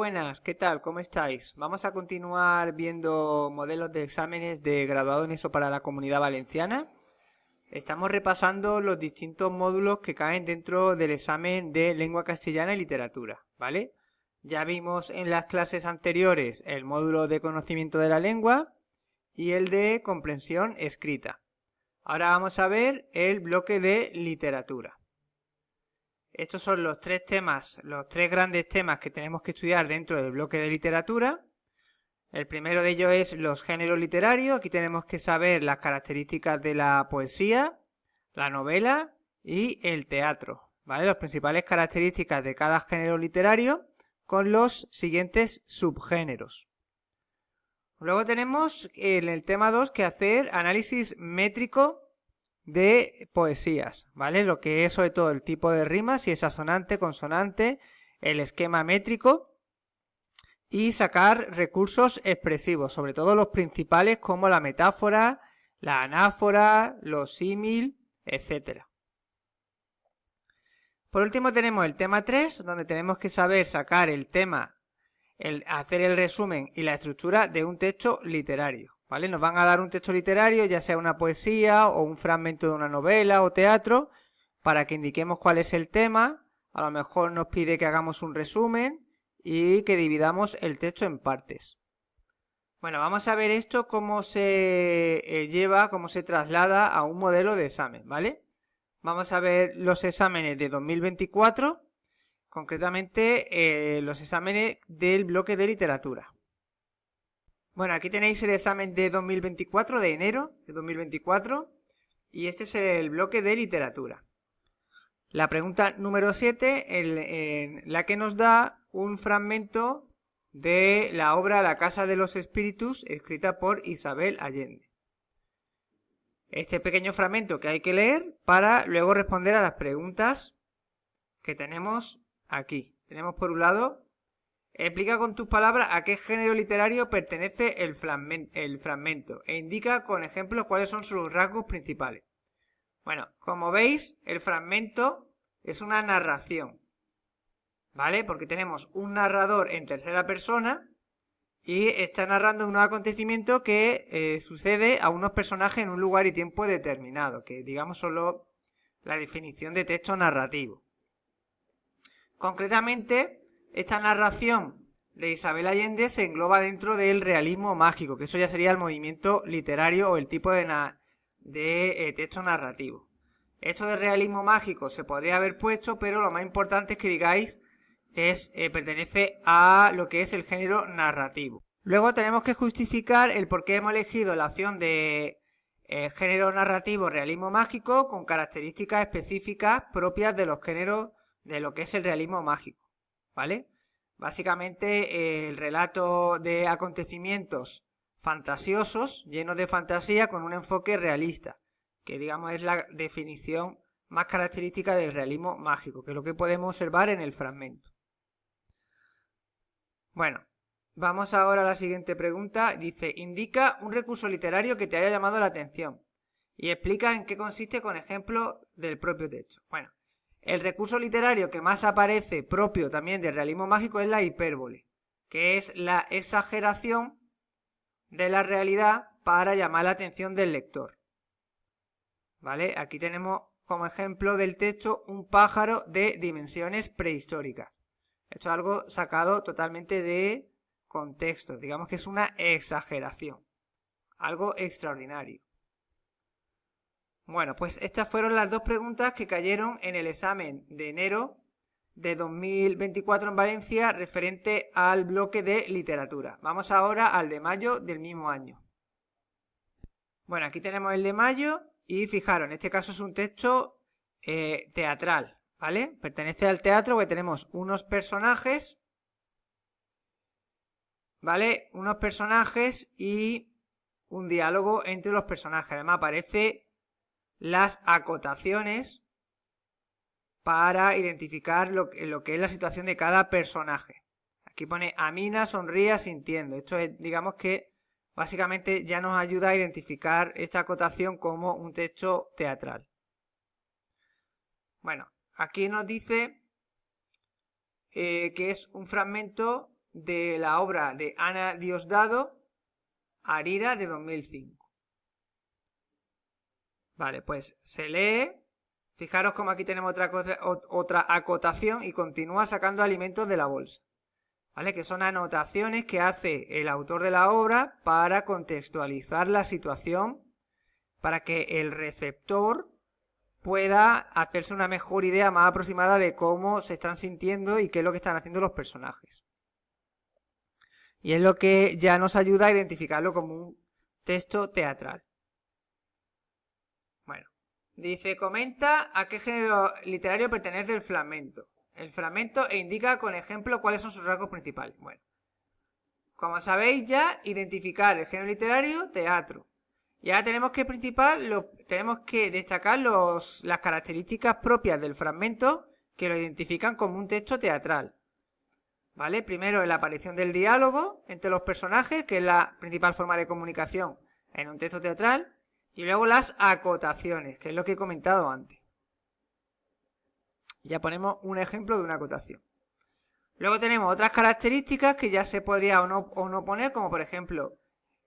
buenas, ¿qué tal? ¿Cómo estáis? Vamos a continuar viendo modelos de exámenes de graduado en ESO para la Comunidad Valenciana. Estamos repasando los distintos módulos que caen dentro del examen de lengua castellana y literatura, ¿vale? Ya vimos en las clases anteriores el módulo de conocimiento de la lengua y el de comprensión escrita. Ahora vamos a ver el bloque de literatura. Estos son los tres temas, los tres grandes temas que tenemos que estudiar dentro del bloque de literatura. El primero de ellos es los géneros literarios. Aquí tenemos que saber las características de la poesía, la novela y el teatro, ¿vale? Las principales características de cada género literario con los siguientes subgéneros. Luego tenemos en el tema 2 que hacer análisis métrico de poesías, ¿vale? Lo que es sobre todo el tipo de rimas, si es asonante, consonante, el esquema métrico y sacar recursos expresivos, sobre todo los principales como la metáfora, la anáfora, los símil, etc. Por último tenemos el tema 3, donde tenemos que saber sacar el tema, hacer el resumen y la estructura de un texto literario. ¿Vale? Nos van a dar un texto literario, ya sea una poesía o un fragmento de una novela o teatro, para que indiquemos cuál es el tema. A lo mejor nos pide que hagamos un resumen y que dividamos el texto en partes. Bueno, vamos a ver esto cómo se lleva, cómo se traslada a un modelo de examen, ¿vale? Vamos a ver los exámenes de 2024, concretamente los exámenes del bloque de literatura. Bueno, aquí tenéis el examen de 2024, de enero de 2024, y este es el bloque de literatura. La pregunta número 7, en la que nos da un fragmento de la obra La Casa de los Espíritus, escrita por Isabel Allende. Este pequeño fragmento que hay que leer para luego responder a las preguntas que tenemos aquí. Tenemos por un lado: explica con tus palabras a qué género literario pertenece el fragmento e indica con ejemplos cuáles son sus rasgos principales. Bueno, como veis, el fragmento es una narración, ¿vale? Porque tenemos un narrador en tercera persona y está narrando unos acontecimientos que sucede a unos personajes en un lugar y tiempo determinado, que digamos solo la definición de texto narrativo. Concretamente, esta narración de Isabel Allende se engloba dentro del realismo mágico, que eso ya sería el movimiento literario o el tipo de texto narrativo. Esto de realismo mágico se podría haber puesto, pero lo más importante es que digáis que pertenece a lo que es el género narrativo. Luego tenemos que justificar el por qué hemos elegido la opción de género narrativo realismo mágico con características específicas propias de los géneros de lo que es el realismo mágico, ¿vale? Básicamente el relato de acontecimientos fantasiosos, llenos de fantasía, con un enfoque realista, que digamos es la definición más característica del realismo mágico, que es lo que podemos observar en el fragmento. Bueno, vamos ahora a la siguiente pregunta. Dice: indica un recurso literario que te haya llamado la atención y explica en qué consiste con ejemplos del propio texto. Bueno, el recurso literario que más aparece propio también del realismo mágico es la hipérbole, que es la exageración de la realidad para llamar la atención del lector. ¿Vale? Aquí tenemos como ejemplo del texto un pájaro de dimensiones prehistóricas. Esto es algo sacado totalmente de contexto, digamos que es una exageración, algo extraordinario. Bueno, pues estas fueron las dos preguntas que cayeron en el examen de enero de 2024 en Valencia referente al bloque de literatura. Vamos ahora al de mayo del mismo año. Bueno, aquí tenemos el de mayo y fijaros, en este caso es un texto teatral, ¿vale? Pertenece al teatro porque tenemos unos personajes, ¿vale? Unos personajes y un diálogo entre los personajes. Además aparece las acotaciones para identificar lo que es la situación de cada personaje. Aquí pone Amina sonríe sintiendo. Esto es, digamos que básicamente ya nos ayuda a identificar esta acotación como un texto teatral. Bueno, aquí nos dice que es un fragmento de la obra de Ana Diosdado, Arira, de 2005. Vale, pues se lee. Fijaros como aquí tenemos otra acotación y continúa sacando alimentos de la bolsa. ¿Vale? Que son anotaciones que hace el autor de la obra para contextualizar la situación, para que el receptor pueda hacerse una mejor idea más aproximada de cómo se están sintiendo y qué es lo que están haciendo los personajes. Y es lo que ya nos ayuda a identificarlo como un texto teatral. Bueno, dice, comenta a qué género literario pertenece el fragmento. El fragmento e indica con ejemplo cuáles son sus rasgos principales. Bueno, como sabéis ya, identificar el género literario, teatro. Y ahora tenemos que destacar las características propias del fragmento que lo identifican como un texto teatral. ¿Vale? Primero, la aparición del diálogo entre los personajes, que es la principal forma de comunicación en un texto teatral. Y luego las acotaciones, que es lo que he comentado antes. Ya ponemos un ejemplo de una acotación. Luego tenemos otras características que ya se podría o no poner, como por ejemplo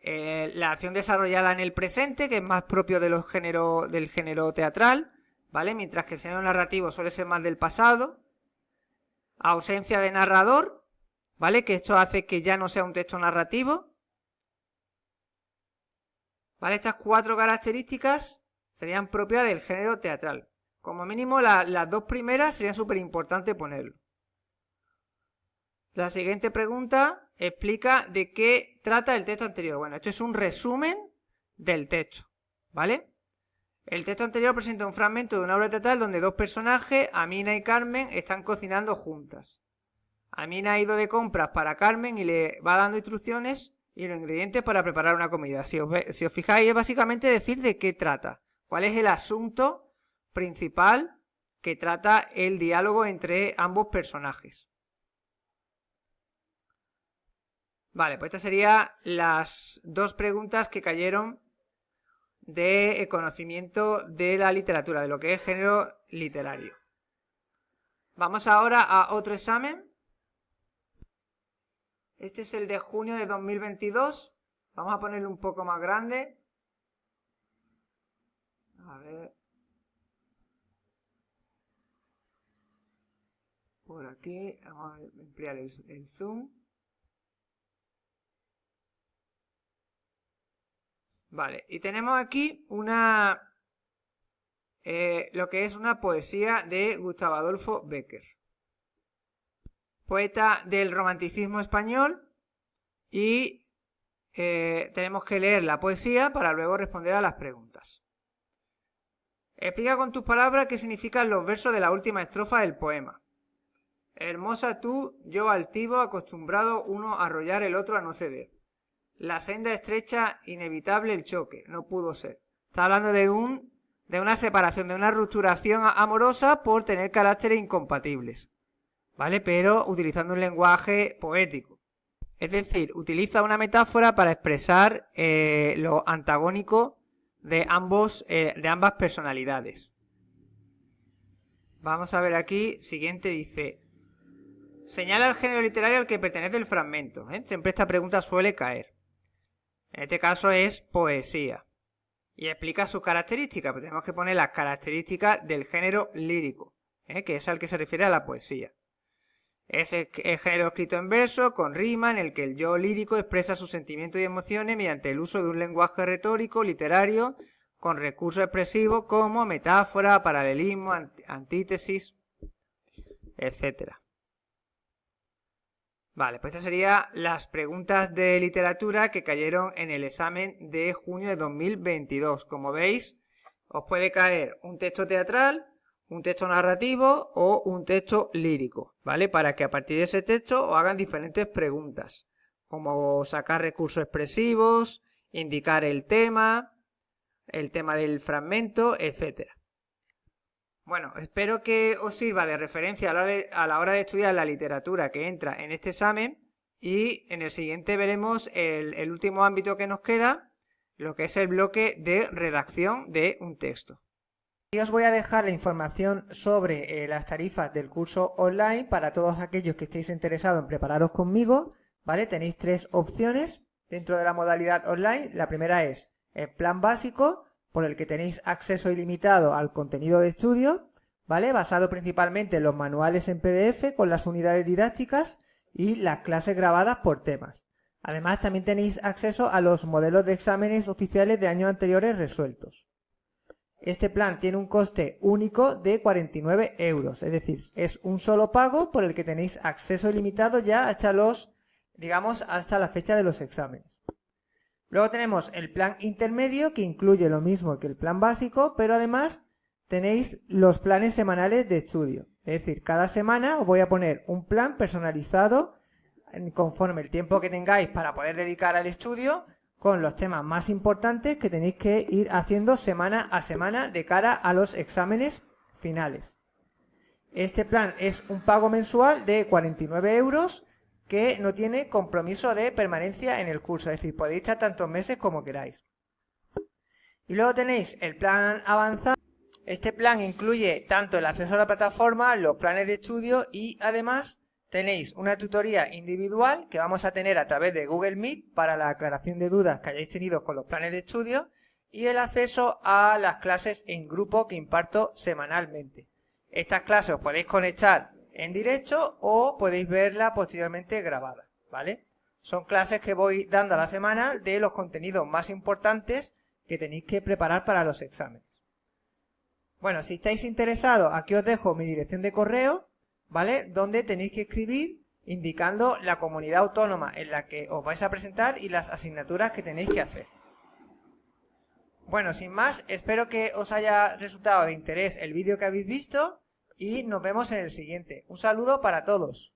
la acción desarrollada en el presente, que es más propio del género teatral, ¿vale? Mientras que el género narrativo suele ser más del pasado. Ausencia de narrador, ¿vale? Que esto hace que ya no sea un texto narrativo. ¿Vale? Estas 4 características serían propias del género teatral. Como mínimo las 2 primeras serían súper importantes ponerlo. La siguiente pregunta explica de qué trata el texto anterior. Bueno, esto es un resumen del texto, ¿vale? El texto anterior presenta un fragmento de una obra teatral donde 2 personajes, Amina y Carmen, están cocinando juntas. Amina ha ido de compras para Carmen y le va dando instrucciones y los ingredientes para preparar una comida. Si os fijáis, es básicamente decir de qué trata. ¿Cuál es el asunto principal que trata el diálogo entre ambos personajes? Vale, pues estas serían las 2 preguntas que cayeron de conocimiento de la literatura, de lo que es género literario. Vamos ahora a otro examen. Este es el de junio de 2022. Vamos a ponerlo un poco más grande. A ver. Por aquí. Vamos a ampliar el zoom. Vale, y tenemos aquí lo que es una poesía de Gustavo Adolfo Bécquer, poeta del romanticismo español, y tenemos que leer la poesía para luego responder a las preguntas. Explica con tus palabras qué significan los versos de la última estrofa del poema. Hermosa tú, yo altivo, acostumbrado uno a arrollar, el otro a no ceder. La senda estrecha, inevitable el choque, no pudo ser. Está hablando de una separación, de una rupturación amorosa por tener caracteres incompatibles, ¿vale? Pero utilizando un lenguaje poético. Es decir, utiliza una metáfora para expresar lo antagónico de ambas personalidades. Vamos a ver aquí, siguiente dice, señala el género literario al que pertenece el fragmento. Siempre esta pregunta suele caer. En este caso es poesía. Y explica sus características. Pues tenemos que poner las características del género lírico, que es al que se refiere a la poesía. Es el género escrito en verso, con rima, en el que el yo lírico expresa sus sentimientos y emociones mediante el uso de un lenguaje retórico, literario, con recursos expresivos como metáfora, paralelismo, antítesis, etc. Vale, pues estas serían las preguntas de literatura que cayeron en el examen de junio de 2022. Como veis, os puede caer un texto teatral, un texto narrativo o un texto lírico, ¿vale? Para que a partir de ese texto os hagan diferentes preguntas, como sacar recursos expresivos, indicar el tema del fragmento, etcétera. Bueno, espero que os sirva de referencia a la hora de estudiar la literatura que entra en este examen, y en el siguiente veremos el último ámbito que nos queda, lo que es el bloque de redacción de un texto. Y os voy a dejar la información sobre las tarifas del curso online para todos aquellos que estéis interesados en prepararos conmigo, ¿vale? Tenéis 3 opciones dentro de la modalidad online. La primera es el plan básico, por el que tenéis acceso ilimitado al contenido de estudio, ¿vale? Basado principalmente en los manuales en PDF con las unidades didácticas y las clases grabadas por temas. Además, también tenéis acceso a los modelos de exámenes oficiales de años anteriores resueltos. Este plan tiene un coste único de 49 euros, es decir, es un solo pago por el que tenéis acceso ilimitado ya hasta hasta la fecha de los exámenes. Luego tenemos el plan intermedio, que incluye lo mismo que el plan básico, pero además tenéis los planes semanales de estudio. Es decir, cada semana os voy a poner un plan personalizado conforme el tiempo que tengáis para poder dedicar al estudio, con los temas más importantes que tenéis que ir haciendo semana a semana de cara a los exámenes finales. Este plan es un pago mensual de 49 euros que no tiene compromiso de permanencia en el curso, es decir, podéis estar tantos meses como queráis. Y luego tenéis el plan avanzado. Este plan incluye tanto el acceso a la plataforma, los planes de estudio y además tenéis una tutoría individual que vamos a tener a través de Google Meet para la aclaración de dudas que hayáis tenido con los planes de estudio y el acceso a las clases en grupo que imparto semanalmente. Estas clases os podéis conectar en directo o podéis verlas posteriormente grabadas, ¿vale? Son clases que voy dando a la semana de los contenidos más importantes que tenéis que preparar para los exámenes. Bueno, si estáis interesados, aquí os dejo mi dirección de correo, ¿vale? Donde tenéis que escribir indicando la comunidad autónoma en la que os vais a presentar y las asignaturas que tenéis que hacer. Bueno, sin más, espero que os haya resultado de interés el vídeo que habéis visto y nos vemos en el siguiente. Un saludo para todos.